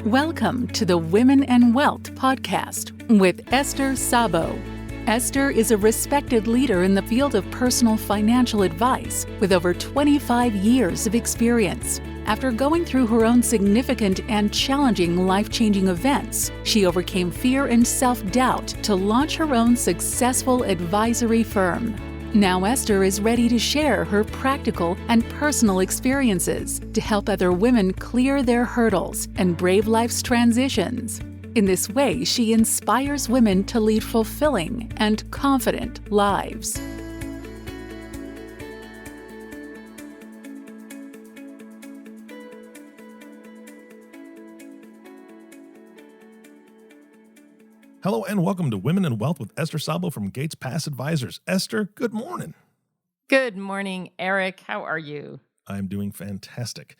Welcome to the Women and Wealth podcast with Esther Szabo. Esther is a respected leader in the field of personal financial advice with over 25 years of experience. After going through her own significant and challenging life-changing events, she overcame fear and self-doubt to launch her own successful advisory firm. Now Esther is ready to share her practical and personal experiences to help other women clear their hurdles and brave life's transitions. In this way, she inspires women to lead fulfilling and confident lives. Hello and welcome to Women in Wealth with Esther Szabo from Gates Pass Advisors. Esther, good morning. Good morning, Eric. How are you? I'm doing fantastic.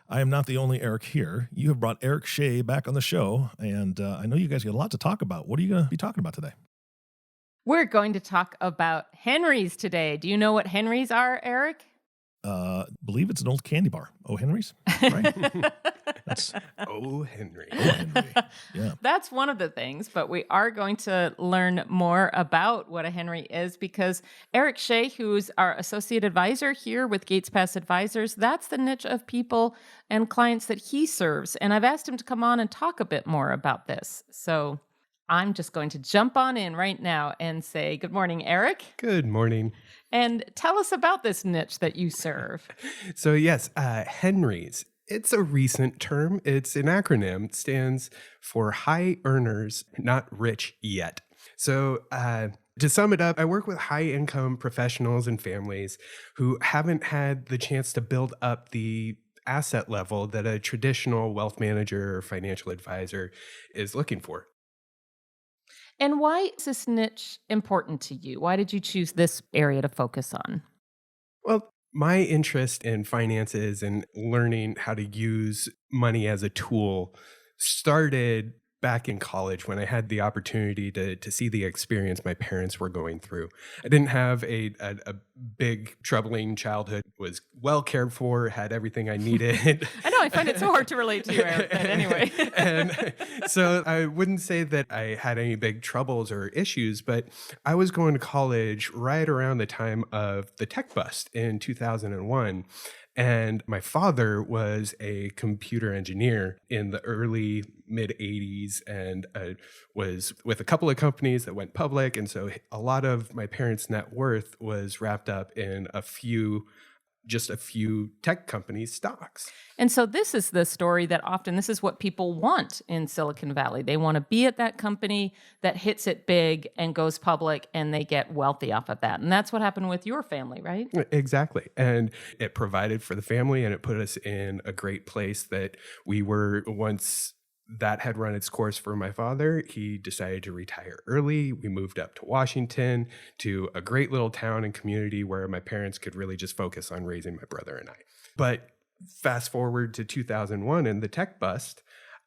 I am not the only Eric here. You have brought Erik Schei back on the show, and I know you guys got a lot to talk about. What are you going to be talking about today? We're going to talk about Henrys today. Do you know what Henrys are, Eric? Believe it's an old candy bar. Oh, Henry's, right? That's Oh, Henry. Oh, Henry. Yeah. That's one of the things, but we are going to learn more about what a Henry is because Erik Schei, who's our associate advisor here with Gates Pass Advisors, that's the niche of people and clients that he serves. And I've asked him to come on and talk a bit more about this. So I'm just going to jump on in right now and say, good morning, Eric. Good morning. And tell us about this niche that you serve. So yes, Henrys. It's a recent term. It's an acronym. It stands for high earners, not rich yet. So to sum it up, I work with high income professionals and families who haven't had the chance to build up the asset level that a traditional wealth manager or financial advisor is looking for. And why is this niche important to you? Why did you choose this area to focus on? Well, my interest in finances and learning how to use money as a tool started back in college when I had the opportunity to see the experience my parents were going through. I didn't have a big, troubling childhood, was well cared for, had everything I needed. I know, I find it so hard to relate to you, Eric, but anyway. And so I wouldn't say that I had any big troubles or issues, but I was going to college right around the time of the tech bust in 2001. And my father was a computer engineer in the early mid 80s and was with a couple of companies that went public. And so a lot of my parents' net worth was wrapped up in just a few tech companies' stocks. And so this is the story that often, this is what people want in Silicon Valley. They want to be at that company that hits it big and goes public and they get wealthy off of that. And that's what happened with your family, right? Exactly. And it provided for the family and it put us in a great place that we were once that had run its course for my father. He decided to retire early. We moved up to Washington, to a great little town and community where my parents could really just focus on raising my brother and I. But fast forward to 2001 and the tech bust,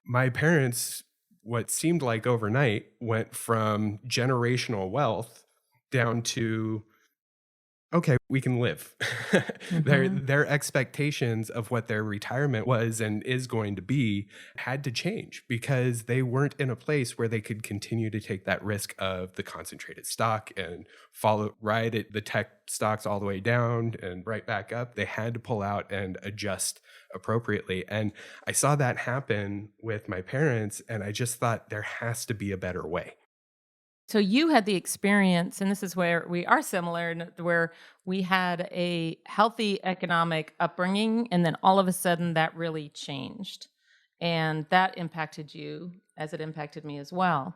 my parents, what seemed like overnight, went from generational wealth down to, okay, we can live. Their expectations of what their retirement was and is going to be had to change because they weren't in a place where they could continue to take that risk of the concentrated stock and ride it, the tech stocks all the way down and right back up. They had to pull out and adjust appropriately. And I saw that happen with my parents, and I just thought there has to be a better way. So you had the experience, and this is where we are similar, where we had a healthy economic upbringing, and then all of a sudden that really changed. And that impacted you as it impacted me as well.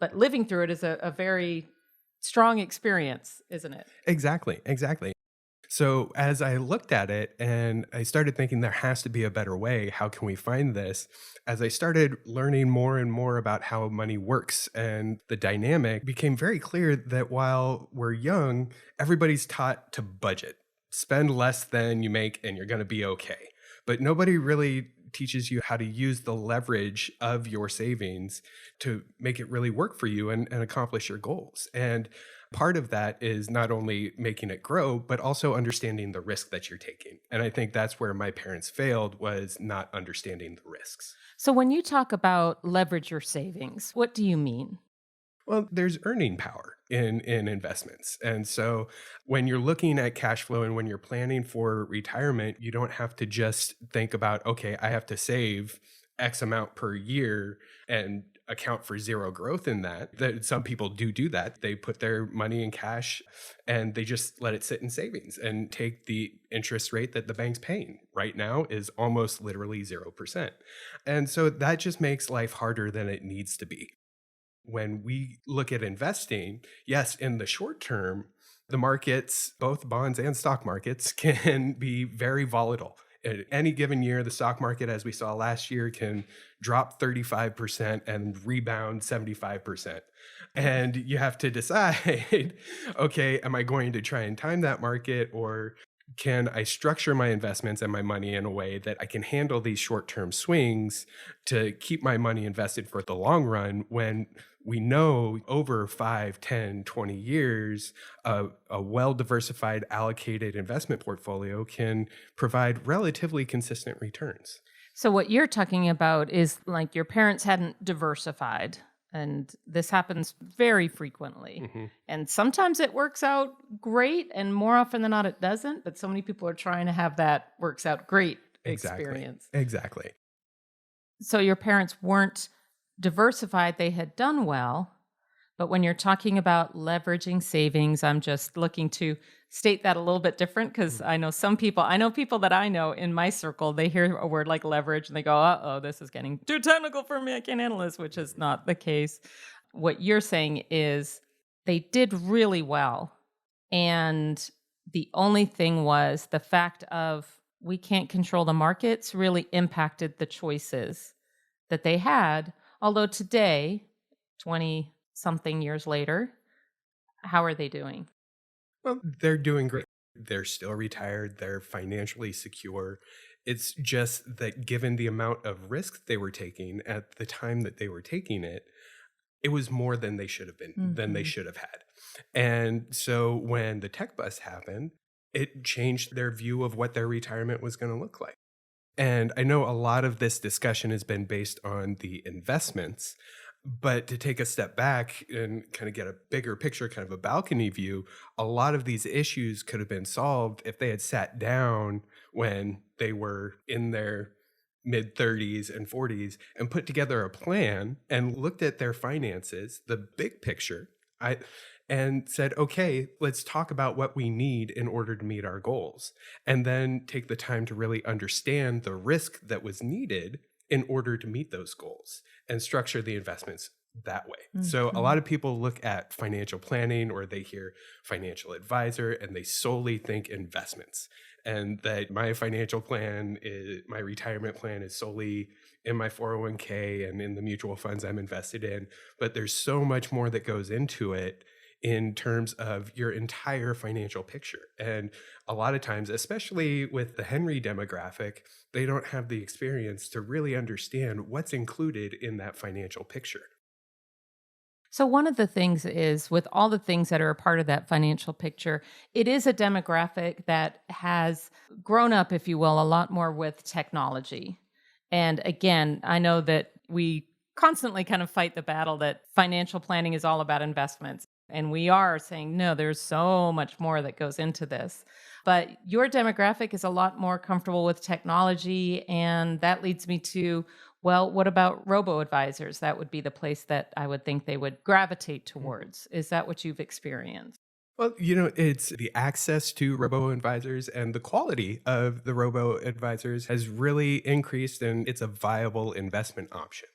But living through it is a very strong experience, isn't it? Exactly. So as I looked at it and I started thinking there has to be a better way, how can we find this? As I started learning more and more about how money works and the dynamic, became very clear that while we're young, everybody's taught to budget, spend less than you make and you're going to be okay. But nobody really teaches you how to use the leverage of your savings to make it really work for you and accomplish your goals. And part of that is not only making it grow, but also understanding the risk that you're taking. And I think that's where my parents failed, was not understanding the risks. So when you talk about leverage your savings, what do you mean? Well, there's earning power in investments. And so when you're looking at cash flow and when you're planning for retirement, you don't have to just think about, okay, I have to save X amount per year and account for zero growth in that. That some people do that. They put their money in cash and they just let it sit in savings and take the interest rate that the bank's paying right now is almost literally 0%. And so that just makes life harder than it needs to be. When we look at investing, yes, in the short term, the markets, both bonds and stock markets, can be very volatile. At any given year, the stock market, as we saw last year, can drop 35% and rebound 75%. And you have to decide, okay, am I going to try and time that market, or can I structure my investments and my money in a way that I can handle these short-term swings to keep my money invested for the long run, when we know over 5, 10, 20 years, a well-diversified allocated investment portfolio can provide relatively consistent returns. So what you're talking about is like your parents hadn't diversified, and this happens very frequently. Mm-hmm. And sometimes it works out great, and more often than not it doesn't, but so many people are trying to have that works out great experience. Exactly. So your parents weren't diversified, they had done well. But when you're talking about leveraging savings, I'm just looking to state that a little bit different, because I know people that I know in my circle, they hear a word like leverage and they go, uh-oh, this is getting too technical for me. I can't handle this, which is not the case. What you're saying is they did really well. And the only thing was the fact of we can't control the markets really impacted the choices that they had. Although today, 20 something years later, how are they doing? Well, they're doing great. They're still retired. They're financially secure. It's just that given the amount of risk they were taking at the time that they were taking it, it was more than they should have been, than they should have had. And so when the tech bust happened, it changed their view of what their retirement was going to look like. And I know a lot of this discussion has been based on the investments, but to take a step back and kind of get a bigger picture, kind of a balcony view, a lot of these issues could have been solved if they had sat down when they were in their mid 30s and 40s and put together a plan and looked at their finances, the big picture, and said, okay, let's talk about what we need in order to meet our goals. And then take the time to really understand the risk that was needed in order to meet those goals and structure the investments that way. So a lot of people look at financial planning, or they hear financial advisor, and they solely think investments, and that my financial plan is, my retirement plan is solely in my 401k and in the mutual funds I'm invested in. But there's so much more that goes into it in terms of your entire financial picture. And a lot of times, especially with the Henry demographic, they don't have the experience to really understand what's included in that financial picture. So one of the things is, with all the things that are a part of that financial picture, it is a demographic that has grown up, if you will, a lot more with technology. And again, I know that we constantly kind of fight the battle that financial planning is all about investments. And we are saying, no, there's so much more that goes into this. But your demographic is a lot more comfortable with technology. And that leads me to, well, what about robo-advisors? That would be the place that I would think they would gravitate towards. Is that what you've experienced? Well, it's the access to robo-advisors and the quality of the robo-advisors has really increased, and it's a viable investment option.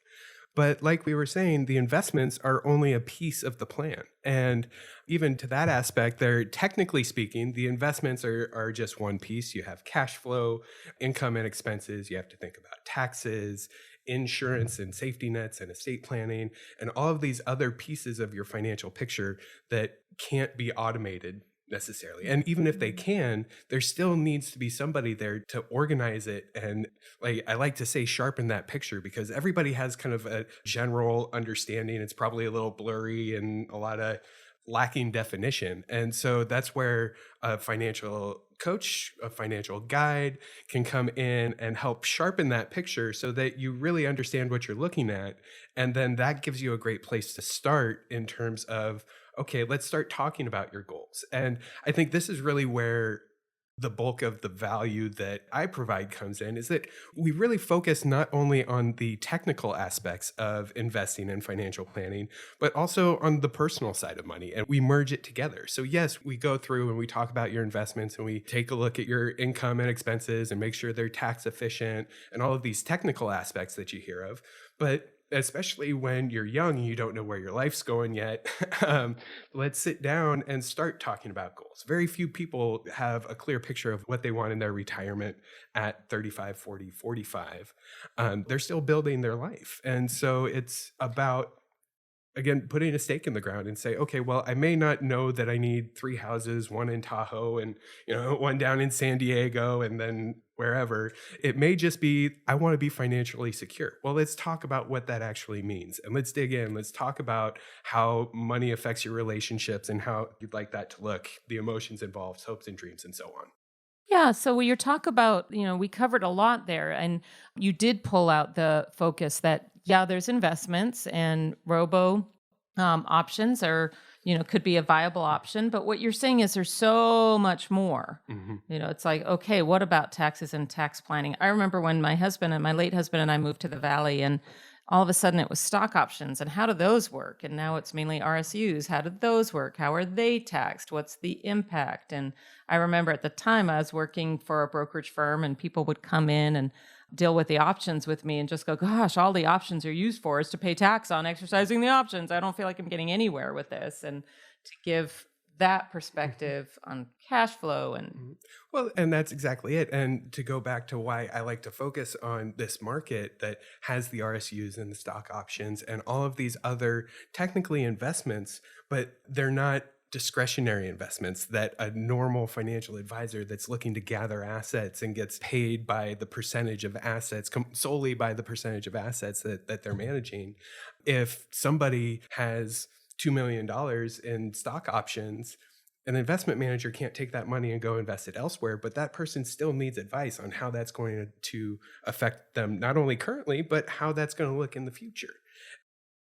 But like we were saying, the investments are only a piece of the plan. And even to that aspect, they're technically speaking, the investments are just one piece. You have cash flow, income and expenses. You have to think about taxes, insurance and safety nets and estate planning, and all of these other pieces of your financial picture that can't be automated necessarily. And even if they can, there still needs to be somebody there to organize it. And like I like to say, sharpen that picture, because everybody has kind of a general understanding. It's probably a little blurry and a lot of lacking definition. And so that's where a financial coach, a financial guide can come in and help sharpen that picture so that you really understand what you're looking at. And then that gives you a great place to start in terms of, okay, let's start talking about your goals. And I think this is really where the bulk of the value that I provide comes in, is that we really focus not only on the technical aspects of investing and financial planning, but also on the personal side of money, and we merge it together. So yes, we go through and we talk about your investments and we take a look at your income and expenses and make sure they're tax efficient and all of these technical aspects that you hear of. But especially when you're young and you don't know where your life's going yet, let's sit down and start talking about goals. Very few people have a clear picture of what they want in their retirement at 35, 40, 45. They're still building their life. And so it's about, again, putting a stake in the ground and say, okay, well, I may not know that I need 3 houses, one in Tahoe and, one down in San Diego and then wherever. It may just be, I want to be financially secure. Well, let's talk about what that actually means. And let's dig in. Let's talk about how money affects your relationships and how you'd like that to look, the emotions involved, hopes and dreams, and so on. Yeah. So when you talk about, we covered a lot there, and you did pull out the focus that, yeah, there's investments and robo options are, could be a viable option. But what you're saying is there's so much more. Mm-hmm. It's like, okay, what about taxes and tax planning? I remember when my late husband and I moved to the Valley, and all of a sudden it was stock options and how do those work? And now it's mainly RSUs. How did those work? How are they taxed? What's the impact? And I remember at the time I was working for a brokerage firm and people would come in and deal with the options with me and just go, gosh, all the options are used for is to pay tax on exercising the options. I don't feel like I'm getting anywhere with this. And to give that perspective on cash flow and well, and that's exactly it. And to go back to why I like to focus on this market that has the RSUs and the stock options and all of these other technically investments, but they're not discretionary investments that a normal financial advisor that's looking to gather assets and gets paid by the percentage of assets, solely by the percentage of assets that they're managing. If somebody has $2 million in stock options, an investment manager can't take that money and go invest it elsewhere, but that person still needs advice on how that's going to affect them, not only currently, but how that's going to look in the future.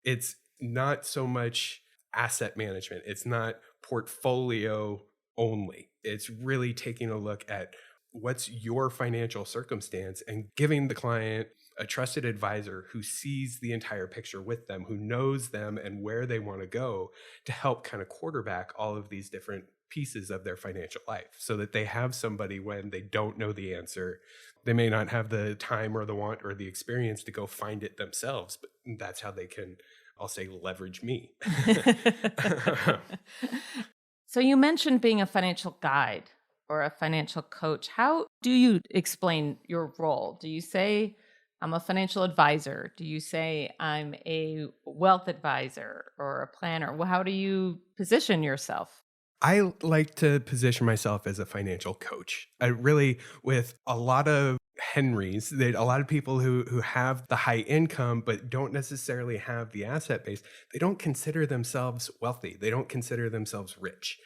It's not so much asset management. It's not portfolio only. It's really taking a look at what's your financial circumstance and giving the client a trusted advisor who sees the entire picture with them, who knows them and where they want to go to help kind of quarterback all of these different pieces of their financial life so that they have somebody when they don't know the answer. They may not have the time or the want or the experience to go find it themselves, but that's how they can, I'll say, leverage me. So you mentioned being a financial guide or a financial coach. How do you explain your role? Do you say, I'm a financial advisor? Do you say I'm a wealth advisor or a planner? Well, how do you position yourself? I like to position myself as a financial coach. I really, with a lot of Henrys, that a lot of people who have the high income but don't necessarily have the asset base, they don't consider themselves wealthy. They don't consider themselves rich.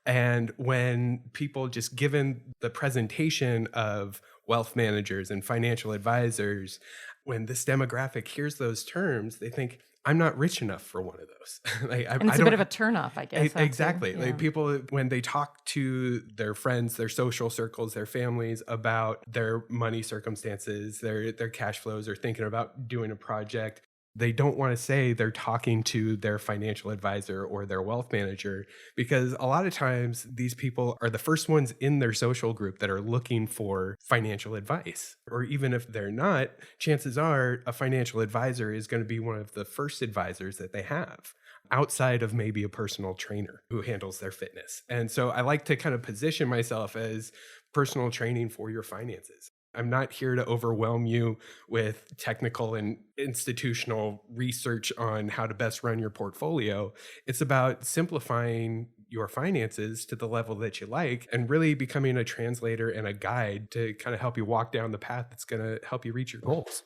And when people, just given the presentation of wealth managers and financial advisors, when this demographic hears those terms, they think, I'm not rich enough for one of those. And it's a bit of a turnoff, I guess. Exactly. Yeah. Like people, when they talk to their friends, their social circles, their families about their money circumstances, their cash flows, or thinking about doing a project, they don't want to say they're talking to their financial advisor or their wealth manager, because a lot of times these people are the first ones in their social group that are looking for financial advice. Or even if they're not, chances are a financial advisor is going to be one of the first advisors that they have, outside of maybe a personal trainer who handles their fitness. And so I like to kind of position myself as personal training for your finances. I'm not here to overwhelm you with technical and institutional research on how to best run your portfolio. It's about simplifying your finances to the level that you like and really becoming a translator and a guide to kind of help you walk down the path that's going to help you reach your goals.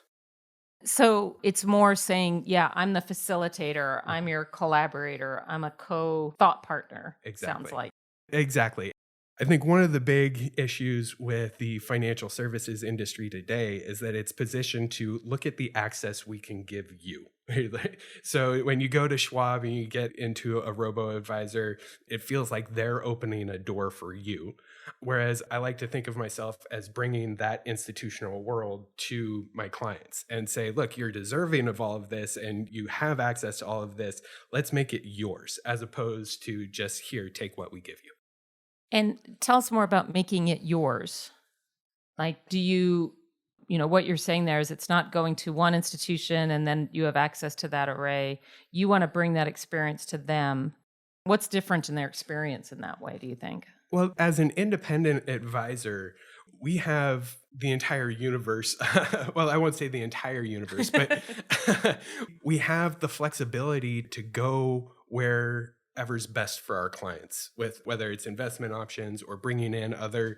So it's more saying, yeah, I'm the facilitator, I'm your collaborator, I'm a co-thought partner, sounds Exactly. like. Exactly. I think one of the big issues with the financial services industry today is that it's positioned to look at the access we can give you. So when you go to Schwab and you get into a robo-advisor, it feels like they're opening a door for you. Whereas I like to think of myself as bringing that institutional world to my clients and say, look, you're deserving of all of this and you have access to all of this. Let's make it yours, as opposed to just here, take what we give you. And tell us more about making it yours. Like, what you're saying there is it's not going to one institution and then you have access to that array. You want to bring that experience to them. What's different in their experience in that way, do you think? Well, as an independent advisor, we have the entire universe. Well, I won't say the entire universe, but we have the flexibility to go wherever's best for our clients, with whether it's investment options or bringing in other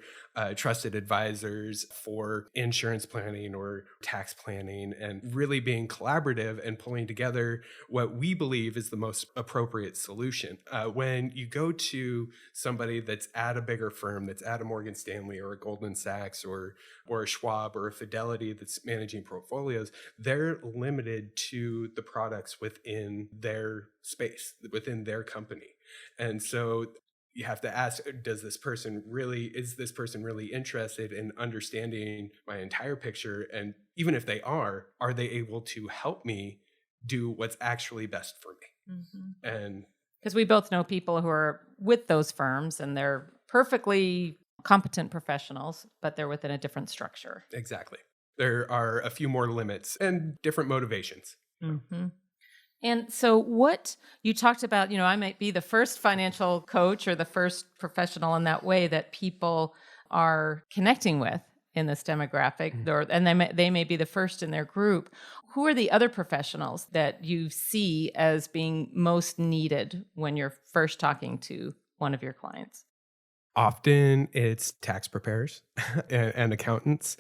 trusted advisors for insurance planning or tax planning, and really being collaborative and pulling together what we believe is the most appropriate solution. When you go to somebody that's at a bigger firm, that's at a Morgan Stanley or a Goldman Sachs or a Schwab or a Fidelity that's managing portfolios, they're limited to the products within their space, within their company. And so you have to ask, is this person really interested in understanding my entire picture? And even if they are they able to help me do what's actually best for me? Mm-hmm. And Because we both know people who are with those firms and they're perfectly competent professionals, but they're within a different structure. exactly. There are a few more limits and different motivations. Mm-hmm. And so what you talked about, I might be the first financial coach or the first professional in that way that people are connecting with in this demographic, and they may be the first in their group. Who are the other professionals that you see as being most needed when you're first talking to one of your clients? Often it's tax preparers and accountants.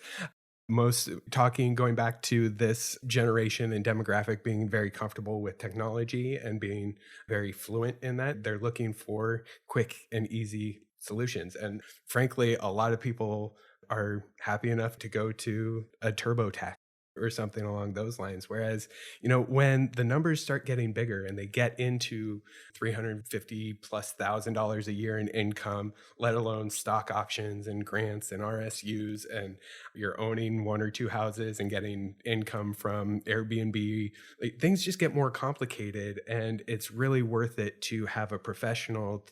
Going back to this generation and demographic being very comfortable with technology and being very fluent in that, they're looking for quick and easy solutions. And frankly, a lot of people are happy enough to go to a TurboTax or something along those lines. Whereas, when the numbers start getting bigger and they get into $350,000+ a year in income, let alone stock options and grants and RSUs, and you're owning one or two houses and getting income from Airbnb, things just get more complicated. And it's really worth it to have a professional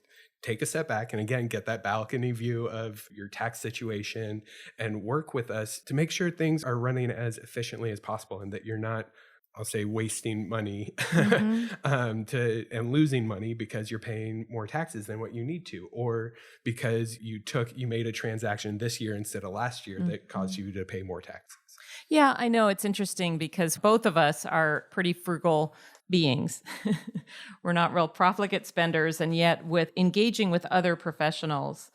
take a step back and again, get that balcony view of your tax situation and work with us to make sure things are running as efficiently as possible and that you're not, I'll say, wasting money and losing money because you're paying more taxes than what you need to, or because you made a transaction this year instead of last year that caused you to pay more taxes. Yeah, I know. It's interesting because both of us are pretty frugal beings. We're not real profligate spenders. And yet with engaging with other professionals,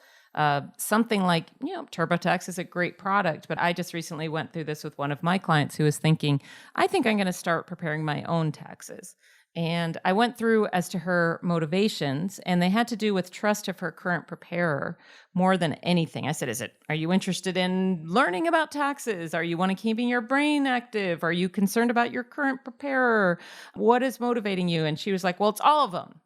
something like, TurboTax is a great product, but I just recently went through this with one of my clients who was thinking, I think I'm going to start preparing my own taxes. And I went through as to her motivations, and they had to do with trust of her current preparer more than anything. I said, are you interested in learning about taxes? Are you want to keeping your brain active? Are you concerned about your current preparer? What is motivating you? And she was like, well, it's all of them.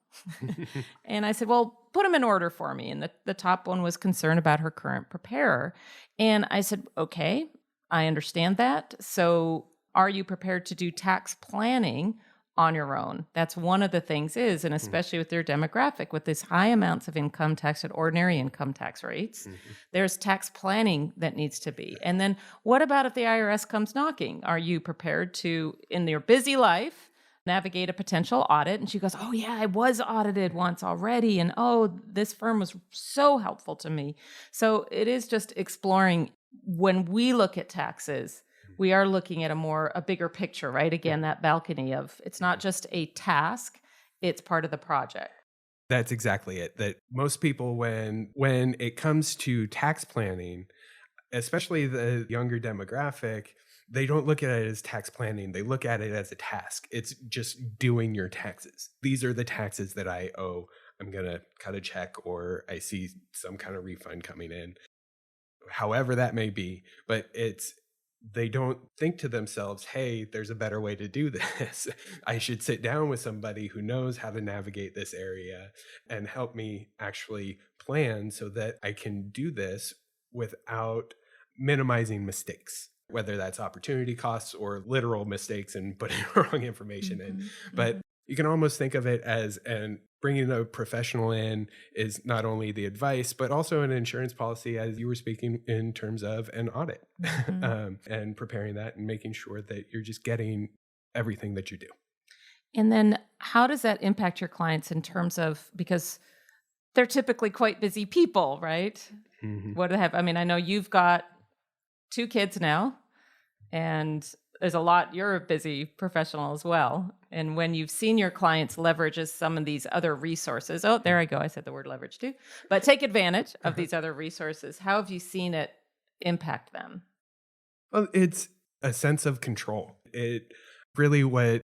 And I said, well, put them in order for me. And the top one was concern about her current preparer. And I said, okay, I understand that. So are you prepared to do tax planning on your own? That's one of the things and especially with their demographic, with these high amounts of income tax at ordinary income tax rates, there's tax planning that needs to be. And then what about if the IRS comes knocking? Are you prepared to, in your busy life, navigate a potential audit? And she goes, oh yeah, I was audited once already. And oh, this firm was so helpful to me. So it is just exploring. When we look at taxes, we are looking at a bigger picture, right? Again, that balcony of, it's not just a task, it's part of the project. That's exactly it. That most people, when it comes to tax planning, especially the younger demographic, they don't look at it as tax planning. They look at it as a task. It's just doing your taxes. These are the taxes that I owe. I'm going to cut a check, or I see some kind of refund coming in, however that may be. But they don't think to themselves, hey, there's a better way to do this. I should sit down with somebody who knows how to navigate this area and help me actually plan so that I can do this without minimizing mistakes, whether that's opportunity costs or literal mistakes and putting wrong information in. But you can almost think of it as, and bringing a professional in is not only the advice, but also an insurance policy, as you were speaking, in terms of an audit and preparing that and making sure that you're just getting everything that you do. And then how does that impact your clients in terms of, because they're typically quite busy people, right? What do they have? I mean, I know you've got 2 kids now, and there's a lot, you're a busy professional as well. And when you've seen your clients leverage some of these other resources, oh, there I go, I said the word leverage too, but take advantage of these other resources, how have you seen it impact them? Well, it's a sense of control. It really, what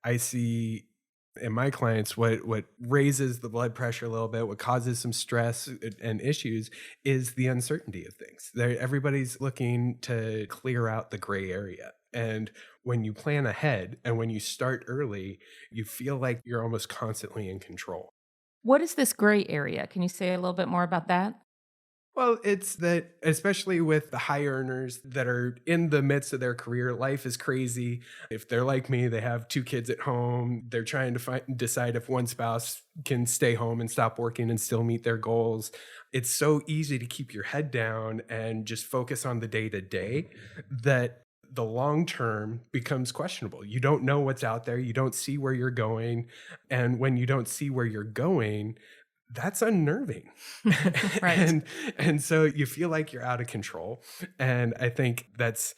I see in my clients, what raises the blood pressure a little bit, what causes some stress and issues, is the uncertainty of things. Everybody's looking to clear out the gray area. And when you plan ahead and when you start early, you feel like you're almost constantly in control. What is this gray area? Can you say a little bit more about that? Well, it's that, especially with the high earners that are in the midst of their career, life is crazy. If they're like me, they have 2 kids at home. They're trying to decide if one spouse can stay home and stop working and still meet their goals. It's so easy to keep your head down and just focus on the day-to-day that the long term becomes questionable. You don't know what's out there. You don't see where you're going. And when you don't see where you're going, that's unnerving. Right. And so you feel like you're out of control. And I think that's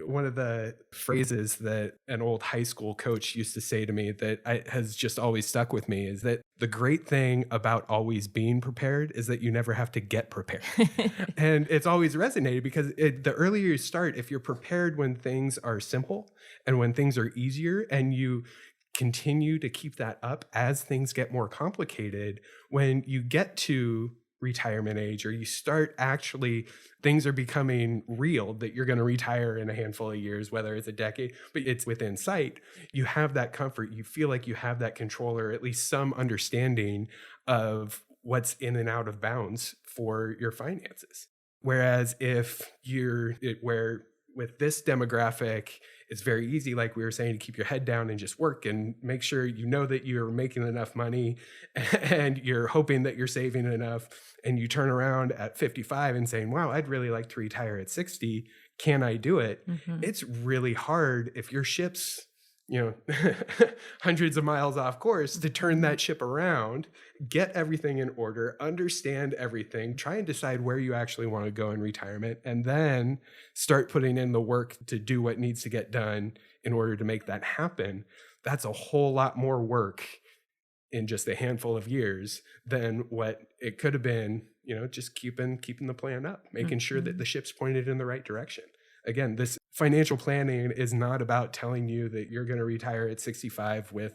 one of the phrases that an old high school coach used to say to me that has just always stuck with me, is that the great thing about always being prepared is that you never have to get prepared. And it's always resonated because the earlier you start, if you're prepared when things are simple and when things are easier, and you continue to keep that up as things get more complicated, when you get to retirement age, or you start actually, things are becoming real, that you're going to retire in a handful of years, whether it's a decade, but it's within sight, you have that comfort. You feel like you have that control, or at least some understanding of what's in and out of bounds for your finances. Whereas if where with this demographic, it's very easy, like we were saying, to keep your head down and just work and make sure you know that you're making enough money and you're hoping that you're saving enough. And you turn around at 55 and saying, wow, I'd really like to retire at 60. Can I do it? It's really hard if your ship's, hundreds of miles off course, to turn that ship around, get everything in order, understand everything, try and decide where you actually want to go in retirement, and then start putting in the work to do what needs to get done in order to make that happen. That's a whole lot more work in just a handful of years than what it could have been, just keeping the plan up, making sure that the ship's pointed in the right direction. Again, this financial planning is not about telling you that you're going to retire at 65 with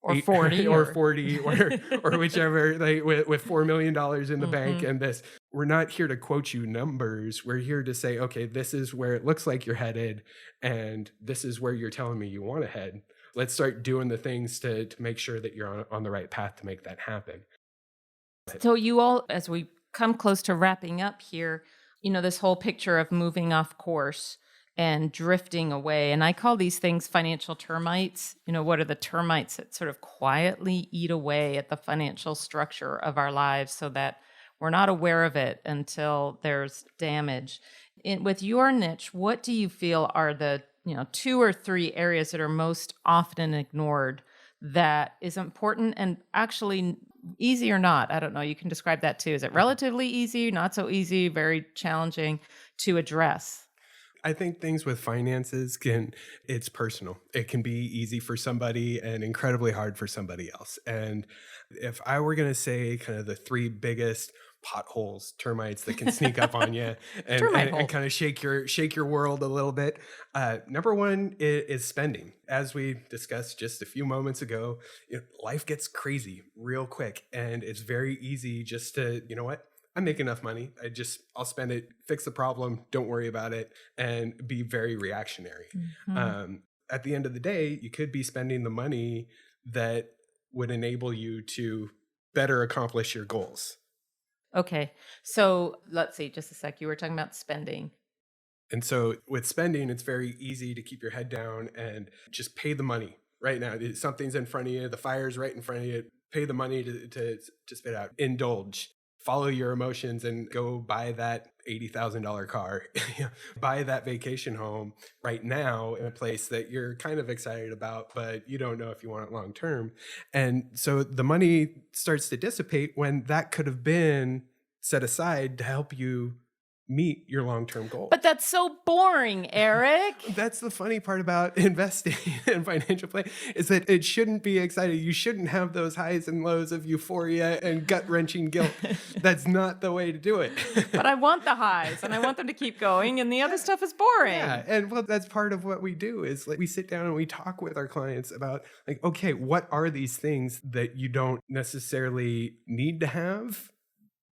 or 40 or 40 or whichever, like with $4 million in the bank. And this, we're not here to quote you numbers. We're here to say, okay, this is where it looks like you're headed, and this is where you're telling me you want to head. Let's start doing the things to make sure that you're on the right path to make that happen. So you all, as we come close to wrapping up here, this whole picture of moving off course and drifting away. And I call these things financial termites. What are the termites that sort of quietly eat away at the financial structure of our lives so that we're not aware of it until there's damage? With your niche, what do you feel are the 2 or 3 areas that are most often ignored that is important and actually easy or not? I don't know. You can describe that too. Is it relatively easy, not so easy, very challenging to address? I think things with finances it's personal. It can be easy for somebody and incredibly hard for somebody else. And if I were going to say kind of the 3 biggest potholes, termites that can sneak up on you and kind of shake your world a little bit. Number one is spending. As we discussed just a few moments ago, life gets crazy real quick, and it's very easy just to, you know what? I make enough money. I'll spend it, fix the problem, don't worry about it, and be very reactionary. Mm-hmm. At the end of the day, you could be spending the money that would enable you to better accomplish your goals. Okay. So let's see, just a sec. You were talking about spending. And so with spending, it's very easy to keep your head down and just pay the money right now. Something's in front of you. The fire's right in front of you. Pay the money to spit out. Indulge. Follow your emotions and go buy that $80,000 car. Buy that vacation home right now in a place that you're kind of excited about, but you don't know if you want it long term. And so the money starts to dissipate when that could have been set aside to help you meet your long-term goal. But that's so boring, Erik. That's the funny part about investing and financial planning, is that it shouldn't be exciting. You shouldn't have those highs and lows of euphoria and gut-wrenching guilt. That's not the way to do it. But I want the highs and I want them to keep going, and the other stuff is boring. Yeah, and well, that's part of what we do is we sit down and we talk with our clients about okay, what are these things that you don't necessarily need to have,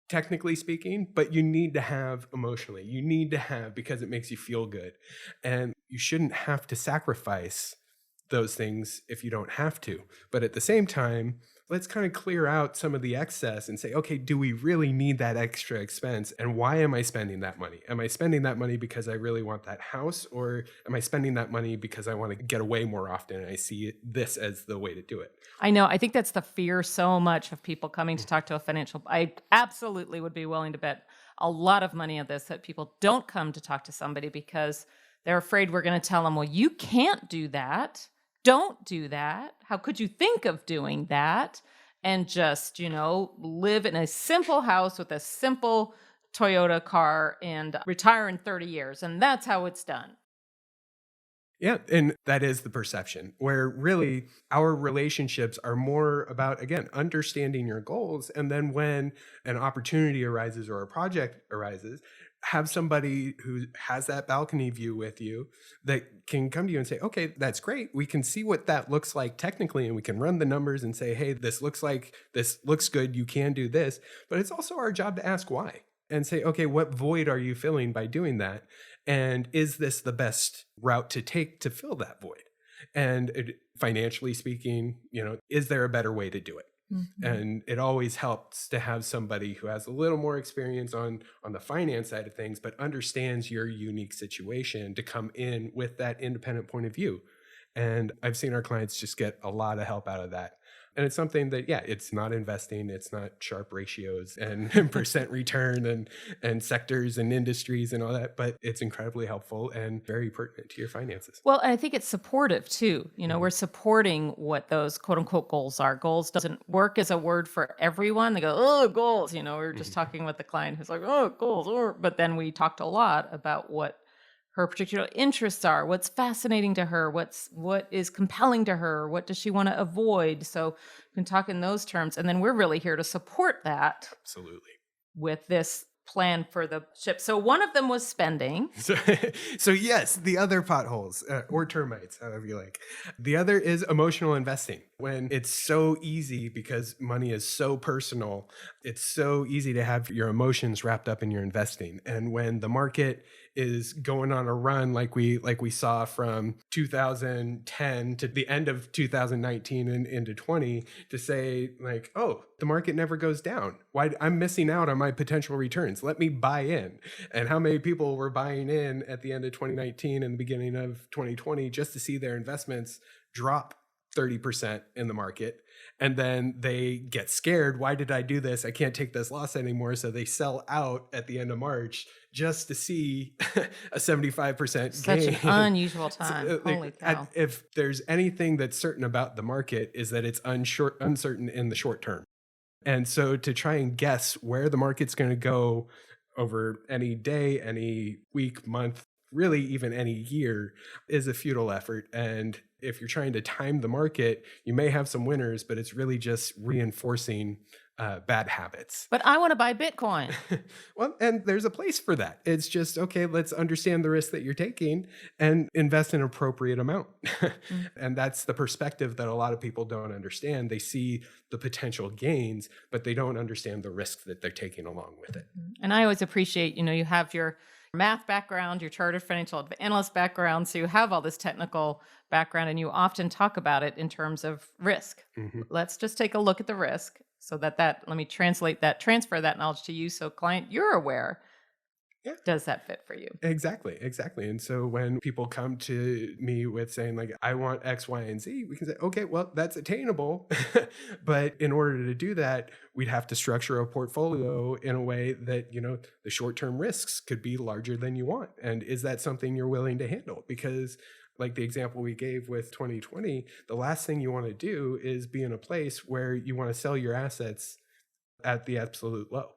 technically speaking, but you need to have emotionally. You need to have because it makes you feel good. And you shouldn't have to sacrifice those things if you don't have to. But at the same time, let's kind of clear out some of the excess and say, okay, do we really need that extra expense? And why am I spending that money? Am I spending that money because I really want that house? Or am I spending that money because I want to get away more often and I see this as the way to do it? I know. I think that's the fear so much of people coming to talk to a financial. I absolutely would be willing to bet a lot of money on this, that people don't come to talk to somebody because they're afraid we're going to tell them, well, you can't do that. Don't do that. How could you think of doing that? And just, live in a simple house with a simple Toyota car and retire in 30 years. And that's how it's done. Yeah, and that is the perception, where really our relationships are more about, again, understanding your goals. And then when an opportunity arises or a project arises, have somebody who has that balcony view with you that can come to you and say, okay, that's great. We can see what that looks like technically, and we can run the numbers and say, hey, this looks good. You can do this. But it's also our job to ask why and say, okay, what void are you filling by doing that? And is this the best route to take to fill that void? And financially speaking, is there a better way to do it? Mm-hmm. And it always helps to have somebody who has a little more experience on the finance side of things, but understands your unique situation to come in with that independent point of view. And I've seen our clients just get a lot of help out of that. And it's something that, it's not investing, it's not sharp ratios and percent return and sectors and industries and all that, but it's incredibly helpful and very pertinent to your finances. Well, I think it's supportive too. We're supporting what those quote unquote goals are. Goals doesn't work as a word for everyone. They go, oh, goals. We were just talking with the client who's like, oh, goals. But then we talked a lot about what her particular interests are, what's fascinating to her, what is compelling to her, what does she want to avoid. So we can talk in those terms. And then we're really here to support that. Absolutely. With this plan for the ship. So one of them was spending. So yes, the other potholes or termites, however you like. The other is emotional investing. When it's so easy, because money is so personal, it's so easy to have your emotions wrapped up in your investing. And when the market is going on a run like we saw from 2010 to the end of 2019 and into 20, to say oh, the market never goes down. Why? I'm missing out on my potential returns. Let me buy in. And how many people were buying in at the end of 2019 and the beginning of 2020 just to see their investments drop 30% in the market, and then they get scared. Why did I do this? I can't take this loss anymore. So they sell out at the end of March just to see a 75% gain. Such an unusual time. So, Holy cow. If there's anything that's certain about the market, is that it's uncertain in the short term. And so to try and guess where the market's going to go over any day, any week, month, really even any year, is a futile effort. And if you're trying to time the market, you may have some winners, but it's really just reinforcing bad habits. But I want to buy Bitcoin. Well, and there's a place for that. It's just, okay, let's understand the risk that you're taking and invest an appropriate amount. And that's the perspective that a lot of people don't understand. They see the potential gains, but they don't understand the risk that they're taking along with it. And I always appreciate, you have your math background, your chartered financial analyst background, so you have all this technical background, and you often talk about it in terms of risk. Let's just take a look at the risk. So let me transfer that knowledge to you. So client, you're aware. Yeah. Does that fit for you? Exactly. And so when people come to me with saying like, I want X, Y, and Z, we can say, okay, well, that's attainable. But in order to do that, we'd have to structure a portfolio in a way that, the short-term risks could be larger than you want. And is that something you're willing to handle? Because like the example we gave with 2020, the last thing you want to do is be in a place where you want to sell your assets at the absolute low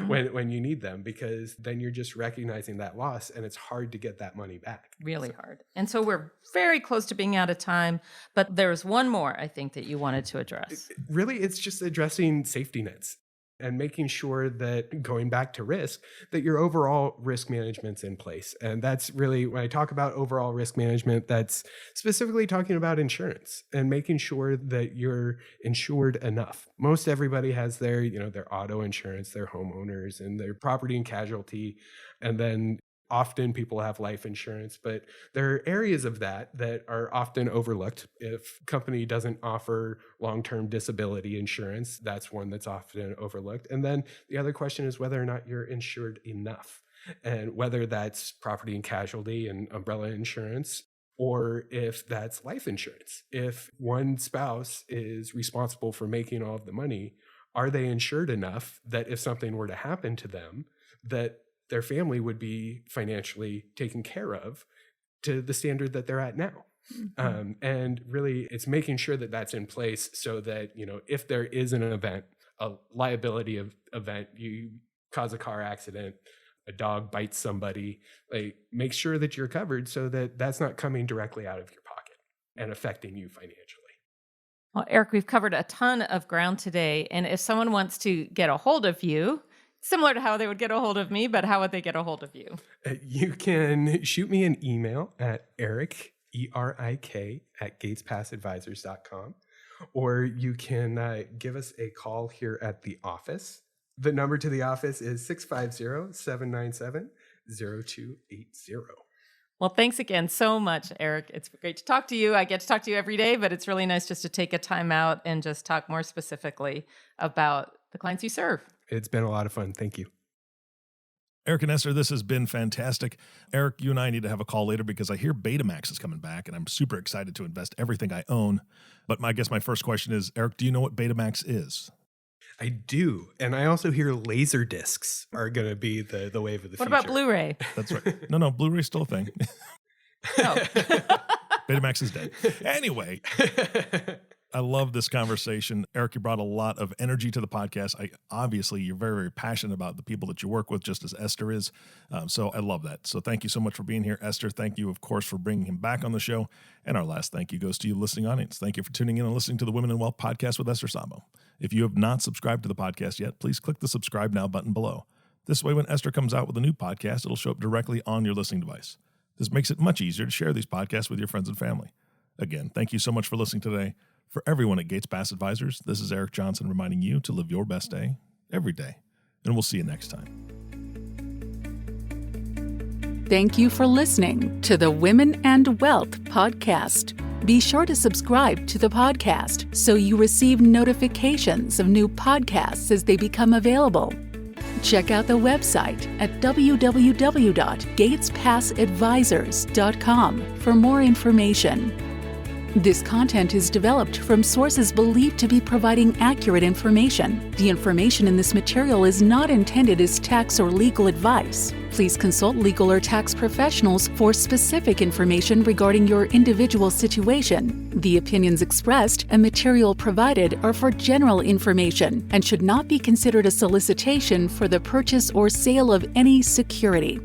when you need them, because then you're just recognizing that loss and it's hard to get that money back. Really hard. And so we're very close to being out of time, but there's one more I think that you wanted to address. Really, it's just addressing safety nets and making sure that, going back to risk, that your overall risk management's in place. And that's really, when I talk about overall risk management, that's specifically talking about insurance and making sure that you're insured enough. Most everybody has their auto insurance, their homeowners, and their property and casualty. And then often people have life insurance, but there are areas of that are often overlooked. If a company doesn't offer long-term disability insurance, that's one that's often overlooked. And then the other question is whether or not you're insured enough, and whether that's property and casualty and umbrella insurance, or if that's life insurance. If one spouse is responsible for making all of the money, are they insured enough that if something were to happen to them, that their family would be financially taken care of to the standard that they're at now? And really, it's making sure that that's in place so that, if there is an event, a liability event, you cause a car accident, a dog bites somebody, like, make sure that you're covered so that that's not coming directly out of your pocket and affecting you financially. Well, Erik, we've covered a ton of ground today. And if someone wants to get a hold of you, similar to how they would get a hold of me, but how would they get a hold of you? You can shoot me an email at Erik, ERIK, at gatespassadvisors.com, or you can give us a call here at the office. The number to the office is 650-797-0280. Well, thanks again so much, Erik. It's great to talk to you. I get to talk to you every day, but it's really nice just to take a time out and just talk more specifically about the clients you serve. It's been a lot of fun. Thank you. Erik and Esther, this has been fantastic. Erik, you and I need to have a call later because I hear Betamax is coming back and I'm super excited to invest everything I own. But I guess my first question is, Erik, do you know what Betamax is? I do. And I also hear laser discs are going to be the wave of the future. What about Blu-ray? That's right. No, Blu-ray's still a thing. Oh. Betamax is dead. Anyway, I love this conversation. Erik, you brought a lot of energy to the podcast. Obviously, you're very, very passionate about the people that you work with, just as Esther is. So I love that. So thank you so much for being here. Esther, thank you, of course, for bringing him back on the show. And our last thank you goes to you, listening audience. Thank you for tuning in and listening to the Women in Wealth podcast with Esther Szabo. If you have not subscribed to the podcast yet, please click the subscribe now button below. This way, when Esther comes out with a new podcast, it'll show up directly on your listening device. This makes it much easier to share these podcasts with your friends and family. Again, thank you so much for listening today. For everyone at Gates Pass Advisors, this is Erik Johnson reminding you to live your best day every day. And we'll see you next time. Thank you for listening to the Women and Wealth podcast. Be sure to subscribe to the podcast so you receive notifications of new podcasts as they become available. Check out the website at www.gatespassadvisors.com for more information. This content is developed from sources believed to be providing accurate information. The information in this material is not intended as tax or legal advice. Please consult legal or tax professionals for specific information regarding your individual situation. The opinions expressed and material provided are for general information and should not be considered a solicitation for the purchase or sale of any security.